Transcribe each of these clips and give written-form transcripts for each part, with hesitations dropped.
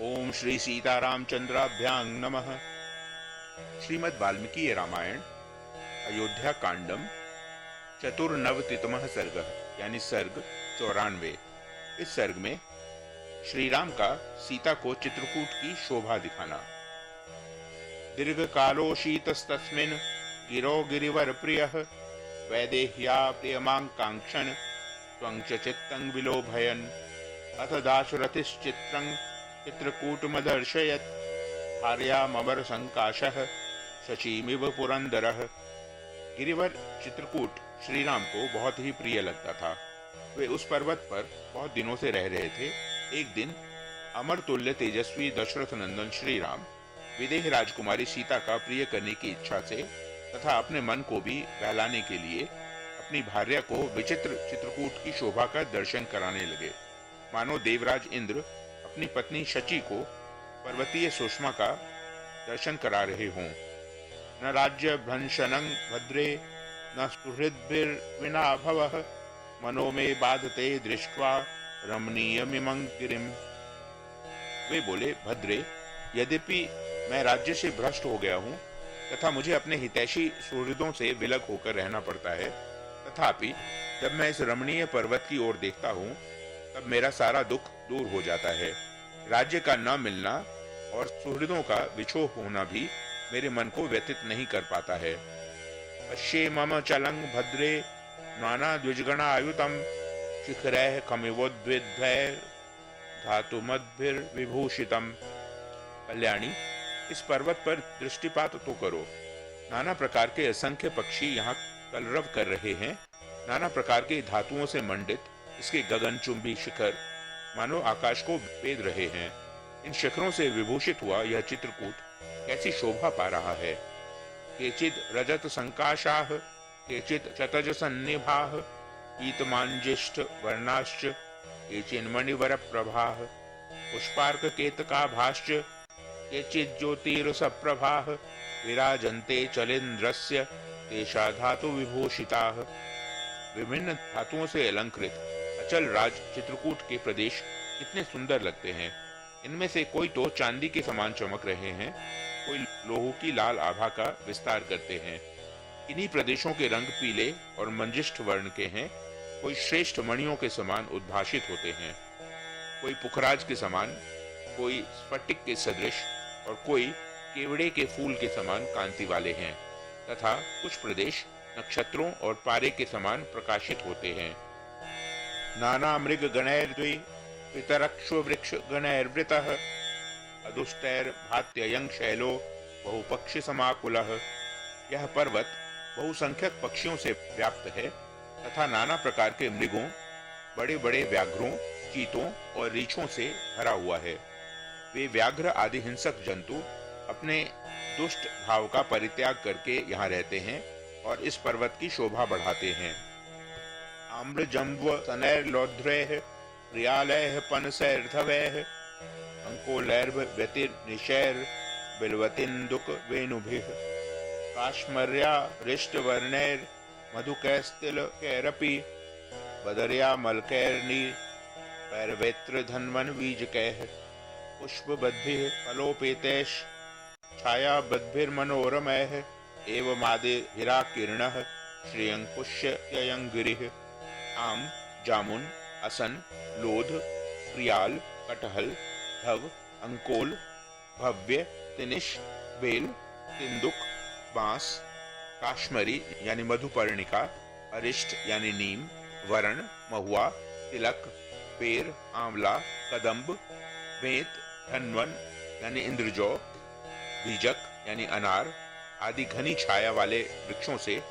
ओम श्री सीतारामचंद्राभ्यां नमः। श्रीमद् वाल्मीकि रामायण अयोध्या कांडम चतुर्नवतितमः सर्ग यानी सर्ग 94। इस सर्ग में श्री राम का सीता को चित्रकूट की शोभा दिखाना। दीर्घ कालोशीतस्तस्मिन् गिरो गिरिवर प्रियः वैदेह्या प्रियमांकांक्षन् त्वं च चित्तं विलोभयन् अथ दाशरथिश्चित्रं चित्रकूटमदर्शयत् भार्यामबर संकाशः शचीमिव पुरंदरः। गिरिवर चित्रकूट श्री राम को बहुत ही प्रिय लगता था। वे उस पर्वत पर बहुत दिनों से रह रहे थे। एक दिन अमर तुल्य तेजस्वी दशरथ नंदन श्री राम विदेह राजकुमारी सीता का प्रिय करने की इच्छा से तथा अपने मन को भी बहलाने के लिए अपनी भार्या को विचित्र चित्रकूट की शोभा का दर्शन कराने लगे, मानो देवराज इंद्र अपनी पत्नी शची को पर्वतीय सुषमा का दर्शन करा रहे हों। न राज्य भ्रंशनं भद्रे न सुहृद्भिर्विना भवः मनो में बाधते दृष्ट्वा रमणीयमिमं गिरिम। वे बोले, भद्रे, यद्यपि मैं राज्य से भ्रष्ट हो गया हूँ तथा मुझे अपने हितैषी सुहृदों से विलग होकर रहना पड़ता है, तथापि जब मैं इस रमणीय पर्वत की ओर देखता हूँ तब मेरा सारा दुख दूर हो जाता है। राज्य का न मिलना और सुहृदों का विछोह होना भी मेरे मन को व्यतीत नहीं कर पाता है। पश्ये मम चलं भद्रे नाना द्विजगणायुतम शिखरैः कमिवोद्विद्वैः धातुमद्भिर्विभूषितम। कल्याणी, इस पर्वत पर दृष्टिपात तो करो। नाना प्रकार के असंख्य पक्षी यहाँ कलरव कर रहे हैं। नाना प्रकार के धातुओं से मंडित इसके गगनचुंबी शिखर मानो आकाश को भेद रहे हैं। इन शिखरों से विभूषित हुआ यह चित्रकूट कैसी शोभा पा रहा है। केचिद रजत संकाशाः केचिद चतज सन्निभाः पीतमांजिष्ठ वर्णाश्च केचिन्मणिवर प्रभाः पुष्पार्क केतकाभाश्च केचिद ज्योतिरसप्रभाः विराजन्ते चलेन्द्रस्य तेषा धातु विभूषिताः। विभिन्न धातुओं से अलंकृत अचल राज चित्रकूट के प्रदेश कितने सुंदर लगते हैं। इनमें से कोई तो चांदी के समान चमक रहे हैं, कोई लोहू की लाल आभा का विस्तार करते हैं। इन्हीं प्रदेशों के रंग पीले और मंजिष्ठ वर्ण के हैं, कोई श्रेष्ठ मणियों के समान उद्भाषित होते हैं, कोई पुखराज के समान, कोई स्फटिक के सदृश और कोई केवड़े के फूल के समान कांति वाले हैं, तथा कुछ प्रदेश नक्षत्रों और पारे के समान प्रकाशित होते हैं। नाना मृग गणैर्द्वि पितरक्षु वृक्ष गणैर्वृतः अदुष्टैर्भात्ययं शैलो बहुपक्षी समाकुलः। यह पर्वत बहुसंख्यक पक्षियों से व्याप्त है तथा नाना प्रकार के मृगों, बड़े बड़े व्याघ्रों, चीतों और रीछों से भरा हुआ है। वे व्याघ्र आदि हिंसक जंतु अपने दुष्ट भाव का परित्याग करके यहाँ रहते हैं और इस पर्वत की शोभा बढ़ाते हैं। आम्रजम्ब सनैर्लौध्रैः प्रियालैः पनसैर्धवैः अंकोलैर्व्यतिर्निशैर्बिल्वतिन्दुक वेणुभिः काश्मर्यारिष्टवर्णैर्मधुकैस्तिलकैरपि बदर्यामलकैर्नीरैर्वैत्रधन्वनवीजकैः पुष्पबद्भिः फलोपेतैश्च छायाबद्भिर्मनोरमैः एवमादिभिराकीर्णः श्रियंकुश्ययं गिरिः। आम, जामुन, असन, लोध, प्रियाल, कटहल, धव, अंकोल, भव्य, तिनिश, बेल, तिंदुक, बांस, काश्मरी यानी मधुपर्णिका, अरिष्ट यानी नीम, वरण, महुआ, तिलक, पेर, आंवला, कदम्ब, बेत, धनवन यानी इंद्रजौ, बीजक यानी अनार आदि घनी छाया वाले वृक्षों से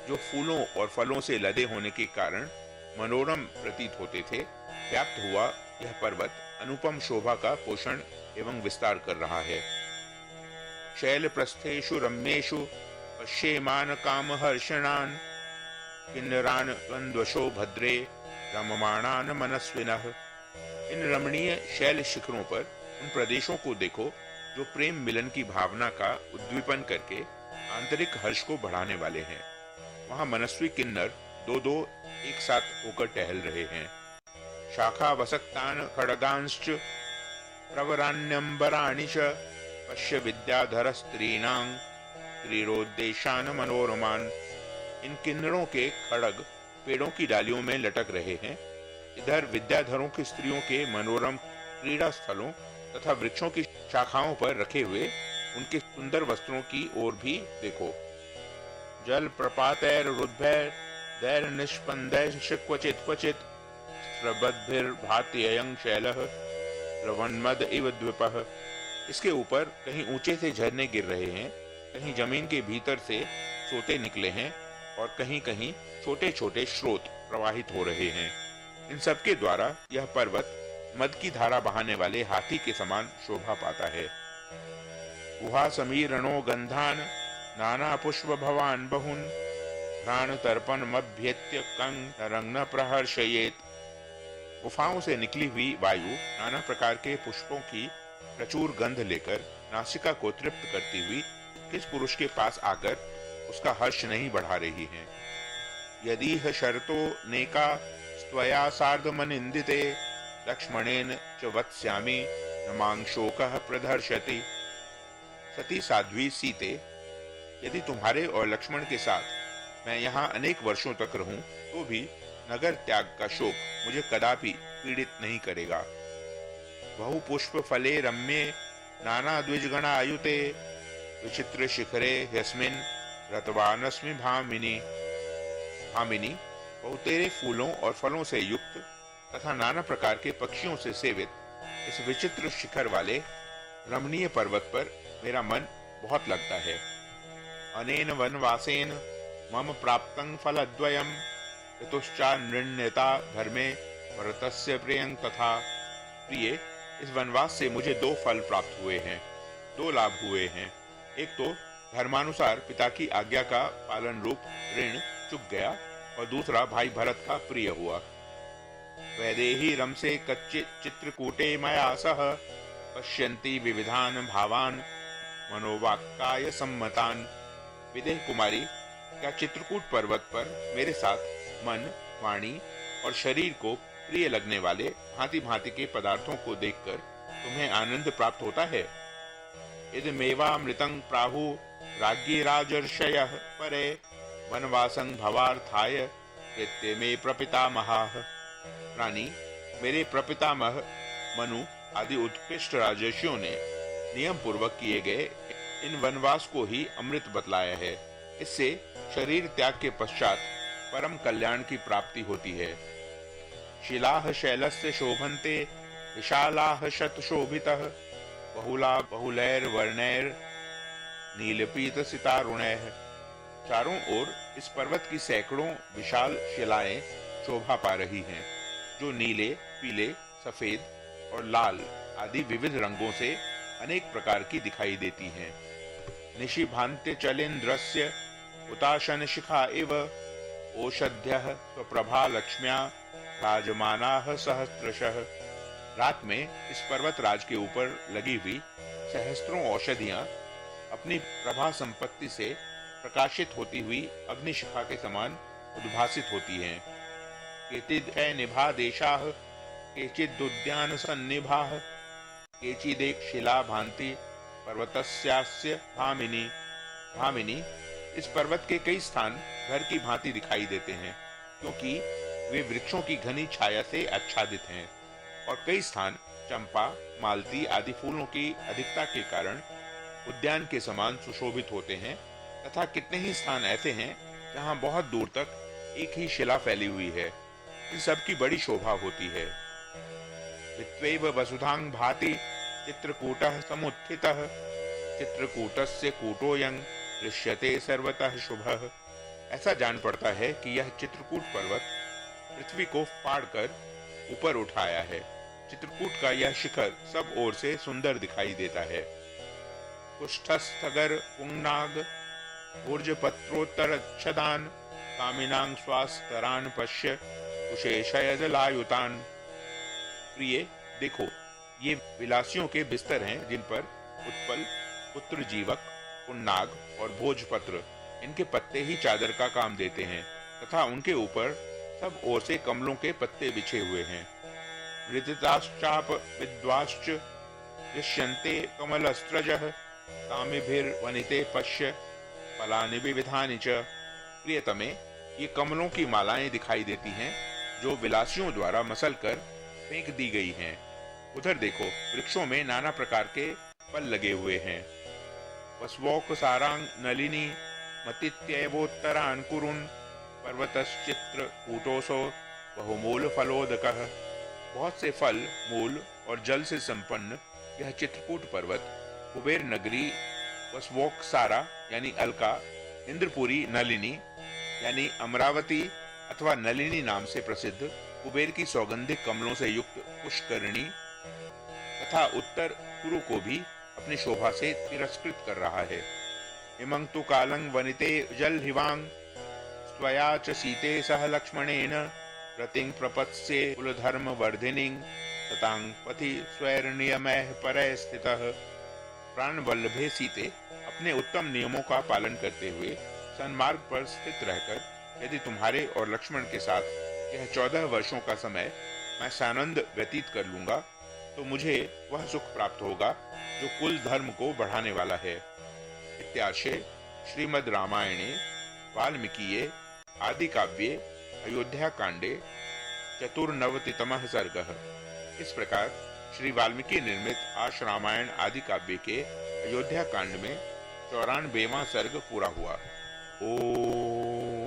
जो फूलों और फलों से लदे होने के कारण मनोरम प्रतीत होते थे, व्याप्त हुआ यह पर्वत अनुपम शोभा का पोषण एवं विस्तार कर रहा है। शैलप्रस्थेषु रम्येषु पश्येमान कामहर्षणान् किन्नरान् द्वन्द्वशो भद्रे रममाणान् मनस्विनः। इन रमणीय शैल शिखरों पर उन प्रदेशों को देखो जो प्रेम मिलन की भावना का उद्दीपन करके आंतरिक हर्ष को बढ़ाने वाले हैं। वहां मनस्वी किन्नर दो दो एक साथ होकर टहल रहे हैं। शाखा वसक्तान खड़गांश्च प्रवराण्यंबराणि च पश्य विद्याधर स्त्रीणां क्रीडोद्देशान मनोरमान। इन किन्नरों के खड़ग पेड़ों की डालियों में लटक रहे हैं। इधर विद्याधरों की स्त्रियों के मनोरम क्रीड़ा स्थलों तथा वृक्षों की शाखाओं पर रखे हुए उनके सुंदर वस्त्रों की ओर भी देखो। जल प्रपातैरुद्भैर्दैर निष्पन्दैश्च क्वचित् क्वचित् स्रवद्भिर्भाति अयं शैलः स्रवन्मद इव द्विपः। इसके ऊपर कहीं ऊंचे से झरने गिर रहे हैं, कहीं जमीन के भीतर से सोते निकले हैं और कहीं कहीं छोटे छोटे स्रोत प्रवाहित हो रहे हैं। इन सब के द्वारा यह पर्वत मद की धारा बहाने वाले हाथी के समान शोभा पाता है। गुहा समीरणो गंधान नाना पुष्प भवान बहुन घ्राण तर्पण मभ्येत्य कंग रंग प्रहर्षयेत। गुफाओं से निकली हुई वायु नाना प्रकार के पुष्पों की प्रचुर गंध लेकर नासिका को तृप्त करती हुई किस पुरुष के पास आकर उसका हर्ष नहीं बढ़ा रही है। यदि शर्तो नेका स्त्वया सार्धमनिंदिते लक्ष्मणेन च वत्स्यामि न मां शोकः प्रदर्शति। सती साध्वी सीते, यदि तुम्हारे और लक्ष्मण के साथ मैं यहाँ अनेक वर्षों तक रहूं तो भी नगर त्याग का शोक मुझे कदापि पीड़ित नहीं करेगा। बहु पुष्प फले रम्ये नाना द्विजगणा आयुते विचित्र शिखरे यस्मिन रतवानस्मि भामिनी। भामिनी, बहुतेरे फूलों और फलों से युक्त तथा नाना प्रकार के पक्षियों से सेवित इस विचित्र शिखर वाले रमणीय पर्वत पर मेरा मन बहुत लगता है। अनेन वनवासेन मम प्राप्तं फलद्वयम् ऋतुश्चा नृण्यता धर्मे भरतस्य प्रियं तथा। प्रिय, इस वनवास से मुझे दो फल प्राप्त हुए हैं, दो लाभ हुए हैं। एक तो धर्मानुसार पिता की आज्ञा का पालन रूप ऋण चुक गया और दूसरा भाई भरत का प्रिय हुआ। वैदेही रमसे कच्चित् चित्रकूटे मया सह पश्यन्ति विविधान भावान मनोवाक्काय सम्मतान। विदेह कुमारी, क्या चित्रकूट पर्वत पर मेरे साथ मन, वाणी और शरीर को प्रिय लगने वाले भांति भांति के पदार्थों को देखकर तुम्हें आनंद प्राप्त होता है? इदमेवामृतं प्राहु राज्ञी राजर्षयः परे वनवासं भवार्थाय कृत्य मे प्रपितामहाः। रानी, मेरे प्रपितामह मनु आदि उत्कृष्ट राजर्षियों ने नियम पूर्वक किए गए इन वनवास को ही अमृत बतलाया है। इससे शरीर त्याग के पश्चात परम कल्याण की प्राप्ति होती है। शिलाः शैलस्य शोभन्ते विशालाः शतशोभितः बहुला बहुलैर वर्णैर नीलपीत सितारुणैः। चारों ओर इस पर्वत की सैकड़ों विशाल शिलाएं शोभा पा रही हैं, जो नीले, पीले, सफेद और लाल आदि विविध रंगों से अनेक प्रकार की दिखाई देती हैं। निशिभान्त्य चलेन्द्रस्य उताशन शिखा इव ओषध्यः स्वप्रभा लक्ष्म्या राजमानाः सहस्त्रशः। रात में इस पर्वत राज के ऊपर लगी हुई सहस्त्रों औषधियां अपनी प्रभा संपत्ति से प्रकाशित होती हुई अग्निशिखा के समान उद्भासित होती हैं। केचिद् निभा देशाः केचिदुद्यान सन्निभाः केचिदेक शिला भांति पर्वतस्यास्य भामिनी। भामिनी, इस पर्वत के कई स्थान घर की भांति दिखाई देते हैं, क्योंकि वे वृक्षों की घनी छाया से आच्छादित हैं, और कई स्थान चंपा, मालती आदि फूलों की अधिकता के कारण उद्यान के समान सुशोभित होते हैं, तथा कितने ही स्थान ऐसे हैं जहां बहुत दूर तक एक ही शिला फैली हुई है। इन सब की बड़ी शोभा होती है। वित्वैव वसुधां भाति चित्रकूटः समुत्थितः चित्रकूटस्य कूटोऽयं दृश्यते सर्वतः शुभः। ऐसा जान पड़ता है कि यह चित्रकूट पर्वत पृथ्वी को फाड़कर ऊपर उठाया है। चित्रकूट का यह शिखर सब ओर से सुंदर दिखाई देता है। कुष्ठस्थगर पुंगनाग ऊर्जपत्रोत्तरच्छदान कामिनां स्वास्तरान पश्य कुशेशयदलायुतान। प्रिय, देखो, ये विलासियों के बिस्तर हैं जिन पर उत्पल, पुत्र जीवक, पुन्नाग और भोजपत्र इनके पत्ते ही चादर का काम देते हैं, तथा उनके ऊपर सब ओर से कमलों के पत्ते बिछे हुए हैं। हृदिताश्चाप विद्वाश्च दृश्यन्ते कमलस्त्रजः तामिभिर्वनिते पश्य फलानि विविधानि च। प्रियतमे, ये कमलों की मालाएं दिखाई देती हैं जो विलासियों द्वारा मसल कर फेंक दी गई हैं। उधर देखो, वृक्षों में नाना प्रकार के फल लगे हुए हैं। वस्वोक सारांग नलिनी मतित्येवोत्तरान् कुरुन् पर्वतश्चित्र कूटोसो बहुमूल फलोदकः। बहुत से फल, मूल और जल से संपन्न यह चित्रकूट पर्वत कुबेर नगरी वस्वोकसारा यानी अलका, इंद्रपुरी नलिनी यानी अमरावती अथवा नलिनी नाम से प्रसिद्ध कुबेर की सौगंधिक कमलों से युक्त पुष्करणी तथा उत्तर कुरु को भी अपनी शोभा से तिरस्कृत कर रहा है। इमं तु कालं वनिते जल हिवांग स्वया च सीते सह लक्ष्मणेन रतिं प्रपत्से कुलधर्म वर्धिनीं ततांग पथि स्वैर्नियमैः परैः स्थितः। प्राण वल्लभे सीते अपने उत्तम नियमों का पालन करते हुए सन्मार्ग पर स्थित रहकर यदि तुम्हारे और लक्ष्मण के साथ यह 14 वर्षों का समय मैं सानंद व्यतीत कर लूंगा तो मुझे वह सुख प्राप्त होगा जो कुल धर्म को बढ़ाने वाला है। इत्याशे श्रीमद् रामायणे वाल्मीकिये आदि काव्ये अयोध्या कांडे 94तमः सर्गः। इस प्रकार श्री वाल्मीकि निर्मित आश रामायण आदि काव्य के अयोध्या कांड में 94वां सर्ग पूरा हुआ। ओम।